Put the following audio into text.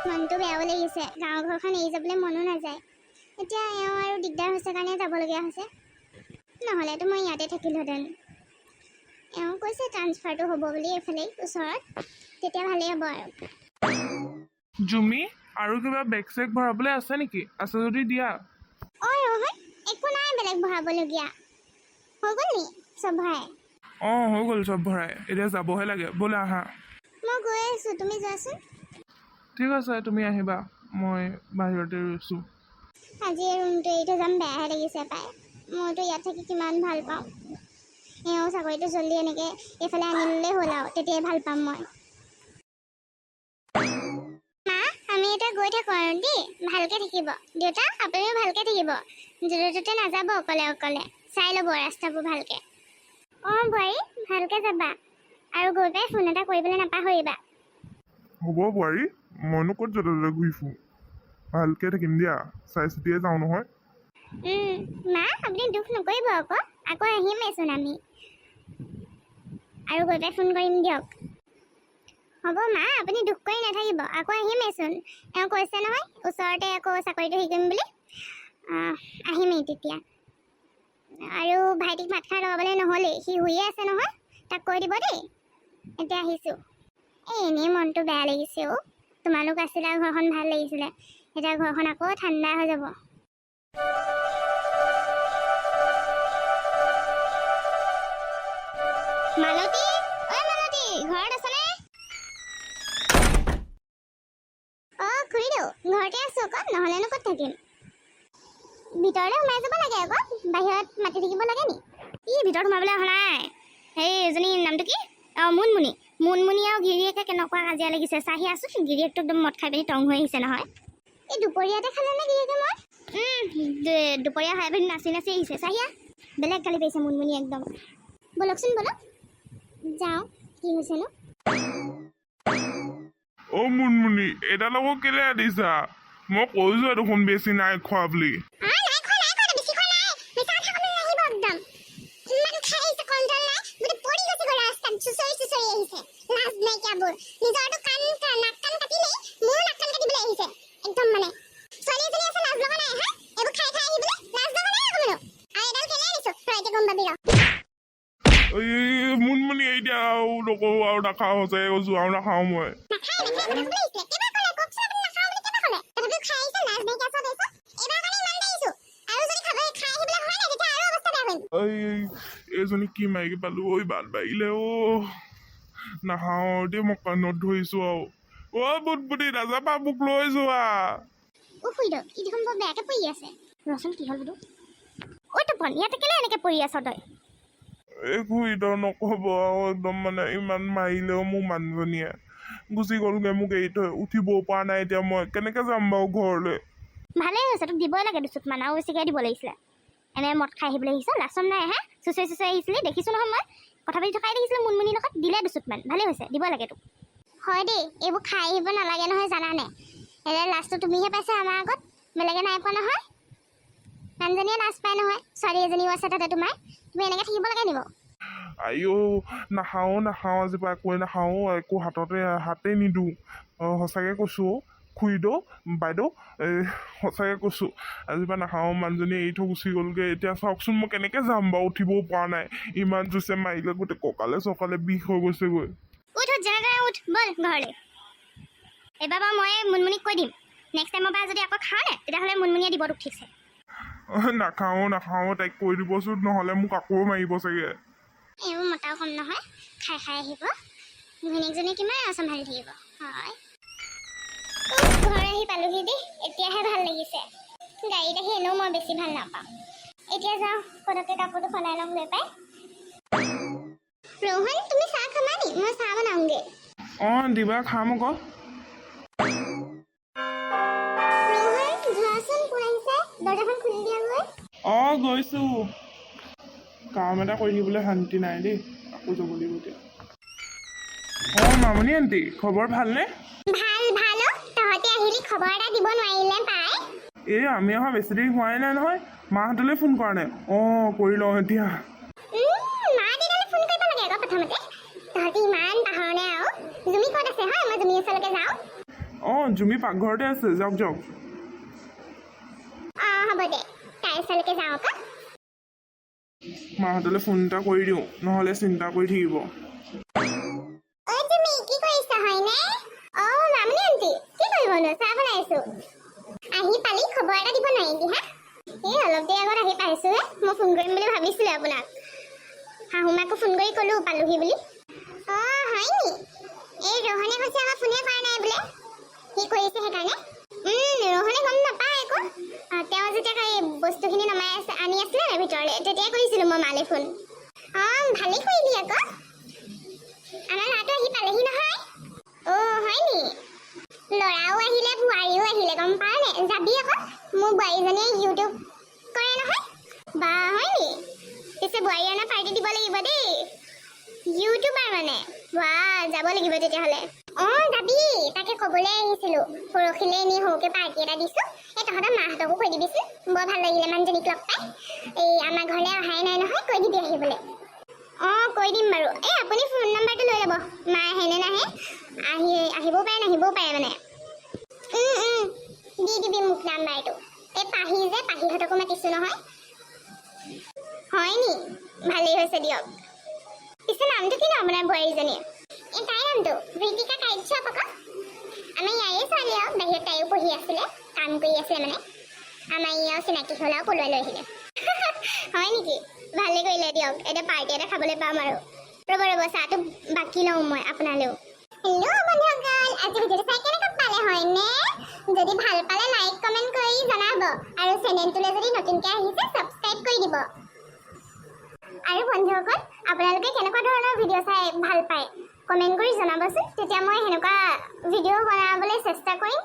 মনটো বেয়াও লাগিছে, গাঁৱৰ ঘৰখন এৰি যাবলৈ মনো নাযায়। এতিয়া এওঁ আৰু দিগদাৰ হৈছে কাৰণে যাবলগীয়া হৈছে, নহ'লেতো মই ইয়াতে থাকিলোহেঁতেন। এওঁ কৈছে ট্ৰান্সফাৰটো হ'ব বুলি এইফালে ওচৰত, তেতিয়া ভালেই হ'ব আৰু। জুমি, আৰু কিবা বেগ চেগ ভৰাবলৈ আছে নেকি? আছে যদি দিয়া। ৰহন, একো নাই বেলেগ ভৰাবলগীয়া, হৈ গ'ল নি চব ভৰাই? হৈ গ'ল চব ভৰাই, এতিয়া যাবহে লাগে। ব'লা আহা। মই গৈ আছোঁ, তুমি যোৱাচোন। ঠিক আছে, তুমি আহিবা, মই বাহিৰতে ৰৈছোঁ। আজি এই ৰুমটো এৰি থৈ যাম, বেয়াহে লাগিছে পাই। মইতো ইয়াত থাকি কিমান ভাল পাওঁ। এওঁ চাকৰিটো জল্দি এনেকৈ এইফালে আনি ল'লেই হ'ল আৰু, তেতিয়াই ভাল পাম মই। মা, আমি এতিয়া গৈ থাকোঁ আৰু দেই, ভালকৈ থাকিব। দেউতা, আপুনিও ভালকৈ থাকিব, য'তে ত'তে নাযাব অকলে অকলে, চাই ল'ব ৰাস্তাবোৰ ভালকৈ। বোৱাৰী, ভালকৈ যাবা, আৰু গৈ পাই ফোন এটা কৰিবলৈ নাপাহৰিবা। হ'ব বোৱাৰী, মইনো ক'ত য'তে ত'তে ঘূৰি ফুৰোঁ, ভালকৈ থাকিম দিয়া, চাই চিতিয়ে যাওঁ নহয়। মা, আপুনি দুখ নকৰিব আকৌ আহিমেইচোন আমি, আৰু গৈ পাই ফোন কৰিম দিয়ক। হ'ব মা, আপুনি দুখ কৰি নাথাকিব, আকৌ আহিমেইচোন। এওঁ কৈছে নহয় ওচৰতে আকৌ চাকৰিটো শিকিম বুলি, আহিমেই তেতিয়া। আৰু ভাইটিক ভাত খাই লগাবলৈ নহ'লেই, সি শুইয়ে আছে নহয়, তাক কৈ দিব দেই। এতিয়া আহিছোঁ। এনেই মনটো বেয়া লাগিছে অ', তোমালোক আছিলে আৰু ঘৰখন ভাল লাগিছিলে, এতিয়া ঘৰখন আকৌ ঠাণ্ডা হৈ যাব। মালতী, মালতী, ঘৰত আছনে? খুৰীদেউ, ঘৰতে আছোঁ আকৌ, নহ'লেনো ক'ত থাকিম। ভিতৰলৈ সোমাই যাব লাগে আকৌ, বাহিৰত মাতি থাকিব লাগে নি? ভিতৰত সোমাবলৈ অহা নাই। সেই এজনী নামটো কি? মুনমুনি আৰু গিৰিয়েকে কেনেকুৱা কাজিয়া লাগিছে চাহি আছোঁ। গিৰিয়েকটো একদম মদ খাই পিনি টং হৈ আহিছে নহয়। এই দুপৰীয়াতে খালে নে গিৰিয়েকে মই? দুপৰীয়া খাই পিনি নাচি নাচি আহিছে চাহিয়া। বেলেগ গালি পাৰিছে মুনমুনি একদম। ব'লকচোন ব'লক, যাওঁ, কি হৈছেনো? মুনমুনি, এডাল আকৌ কেলে আনিছা? মই কৈছোঁ দেখোন বেছি নাই খোৱা বুলি। মুনমুনি এতিয়া আৰু নকওঁ আৰু, নাখাওঁ সঁচাকৈ কৈছোঁ আৰু, নাখাওঁ মই। এইজনী কি মাইকী পালো, বাট বাঢ়িলে নাখাওঁ দেই, মই কাণত ধৰিছোঁ আৰু। বুটবুটি, নাযাবা, মোক লৈ যোৱা। একো ইদৰ নক'ব আৰু, একদম মানে ইমান মাৰিলেও মোক মানুহজনীয়ে গুচি গ'লগৈ, মোক এৰি থৈ উঠিবও পৰা নাই। এতিয়া মই কেনেকৈ যাম বাৰু ঘৰলৈ? ভালেই হৈছে, তোক দিবই লাগে দুচুটমান, আৰু বেছিকৈ দিব লাগিছিলে। এনে মদ খাই আহিবলৈ আহিছ, লাচন নাই হে, চুচৰি আহিছিলি, দেখিছোঁ নহয় মই, কথা পাতি থকাই দেখিছিলোঁ মুনমুনিৰ লগত, দিলে দুচুটমান, ভালেই হৈছে, দিব লাগে তোক। হয় দেই, এইবোৰ খাই আহিব নালাগে নহয়, জানানে? লাষ্টটো তুমিহে পাইছা আমাৰ আগত, বেলেগে নাই পোৱা নহয়। মানুহজনীয়ে লাজ পায় নহয়, ছোৱালী এজনীও আছে তাতে তোমাৰ, তুমি এনেকৈ থাকিব লাগে নিব। নাখাওঁ আজিৰ পৰা একোৱে নাখাওঁ, একো হাতেই নিদিওঁ, সঁচাকৈ কৈছোঁ। খুৰীদেউ, বাইদেউ, সঁচাকৈ কৈছোঁ, আজিৰ পৰা নাখাওঁ। মানুহজনী এৰি থৈ গুচি গ'লগৈ, এতিয়া চাওকচোন মই কেনেকৈ যাম বাৰু, উঠিবও পৰা নাই, ইমান জোৰছে মাৰিলে গোটেই কঁকালে চকালে বিষ হৈ গৈছেগৈ। উঠ বল ঘৰলৈ। এইবাৰ বাৰু মই মুনমুনিক কৈ দিম, নেক্সট টাইমৰ পৰা যদি আকৌ খাওঁ নে, তেতিয়াহ'লে মুনমুনিয়ে দিব তোক ঠিকছে। নাখাওঁ, তাইক কৈ দিবচোন, নহ'লে মোক আকৌ মাৰিব চাগে। এইবোৰ মতাও কম নহয়, খাই আহিব, ঘৈণীয়েকজনী কিমান চম্ভালি থাকিব। হয়, ঘৰ আহি পালোহি দেই, এতিয়াহে ভাল লাগিছে। গাড়ীত আহি এনেও মই বেছি ভাল নাপাওঁ। এতিয়া যাওঁ, পটককৈ কাপোৰটো সলাই ল'ম গৈ পাই। ৰোহন, তুমি চাহ খাবা নি? মই চাহ বনাওঁগৈ। দিবা, খাম আকৌ। ৰোহন, ধৰাচোন কোন আহিছে, দৰ্জাখন খুলি দিয়াগৈ। গৈছোঁ। কাম এটা কৰি থাকিবলৈ শান্তি নাই দেই, আকৌ যাব লাগিব এতিয়া। মামনি আণ্টি, খবৰ ভালনে? ভাল তহঁতে আহিলি, খবৰ এটা দিব নোৱাৰিলে পাই। আমি অহা বেছি দেৰি হোৱাই নাই নহয়, মাহঁতলৈ ফোন কৰা নাই। কৰি লওঁ এতিয়া। মা দেউতালৈ ফোন কৰিব লাগে আকৌ প্ৰথমতে, তহঁতি ইমান পাহৰণে আৰু। জুমি ক'ত আছে হয়, মই জুমি ওচৰলৈকে যাওঁ। অঁ জুমি পাকঘৰতে আছে, যাওক যাওক। হ'ব দে, তাই ওচৰলৈকে যাওঁ আকৌ। মাহঁতলৈ ফোন এটা কৰি দিওঁ, নহ'লে চিন্তা কৰি থাকিব। ঐ তুমি কি কৰিছা হয়নে? মামনি আণ্টি কি কৰিবনো, চাহ বনাইছো। আহি পালি খবৰ এটা দিব নোৱাৰিলি হা? অলপ দেৰি আগত আহি পাইছোহে। মই ফোন কৰিম বুলি ভাবিছিলো আপোনাক। শাহু মাকো ফোন কৰি ক'লো পালোহি বুলি। হয় নি? এই ৰোহনে কৈছে আমাৰ ফোনে কৰা নাই বোলে, কি কৰিছে সেইকাৰণে। ৰোহনে গম নাপায় আকৌ। তেওঁ যেতিয়া এই বস্তুখিনি নমাই আনি আছিলে নে ভিতৰলৈ, তেতিয়াই কৰিছিলো মই মালে ফোন। ভালেই কৰিলি আকৌ, আমাৰ ল'ৰাটো আহি পালেহি নহয়। হয় নি? ল'ৰাও আহিলে বোৱাৰীও আহিলে, গম পাৱ নে? যাবি আকৌ, মোৰ বোৱাৰীজনীয়ে ইউটিউব কৰে নহয়। বা হয় নি? পিছে বোৱাৰী অনা পাৰ্টি দিব লাগিব দেই, ইউটিউবাৰ মানে। যাব লাগিব তেতিয়াহ'লে। যাবি, তাকে ক'বলৈ আহিছিলো। পৰহিলৈ এনেই সৰুকে পাৰ্টি এটা দিছো। এই তহঁতৰ মাহঁতকো কৈ দিবিচোন, বৰ ভাল লাগিলে মানুহজনীক লগ পাই। এই আমাৰ ঘৰলৈ অহাই নাই নহয়, কৈ দিবি আহিবলৈ। কৈ দিম বাৰু। আপুনি ফোন নম্বৰটো লৈ ল'ব, মা আহেনে নাহে। আহিবও পাৰে নাহিবও পাৰে মানে। দি দিবি মোক নাম্বাৰটো। এই পাহি যে, পাহিহঁতকো মাতিছো নহয়। হয় নি? ভালেই হৈছে দিয়ক। পিছে নামটো কি ন আপোনাৰ বোৱাৰীজনীৰ? তাইৰ নামটো ঋতিকা কাশ্যপ আকৌ। আমাৰ ইয়াৰে ছোৱালী আৰু, বাহিৰত তাইও পঢ়ি আছিলে, কাম কৰি আছিলে মানে। আমাৰ ইয়াৰ চিনাকি হ'ল আৰু পলুৱাই লৈ আহিলে। হয় নেকি? ভালে কৰিলে দিয়ক, এতিয়া পাৰ্টি এটা খাবলৈ পাম আৰু। ৰ'ব চাহটো বাকী লওঁ মই আপোনালৈও। হেল্ল' বন্ধুসকল, আজি ভিডিঅ'টো চাই কেনেকুৱা পালে হয়নে? যদি ভাল পালে লাইক কমেণ্ট কৰি জনাব, আৰু চেনেলটোলৈ যদি নতুনকৈ আহিছে ছাবস্ক্ৰাইব কৰি দিব। আৰু বন্ধুসকল, আপোনালোকে কেনেকুৱা ধৰণৰ ভিডিঅ' চাই ভাল পায় কমেণ্ট কৰি জনাবচোন, তেতিয়া মই সেনেকুৱা ভিডিঅ' বনাবলৈ চেষ্টা কৰিম।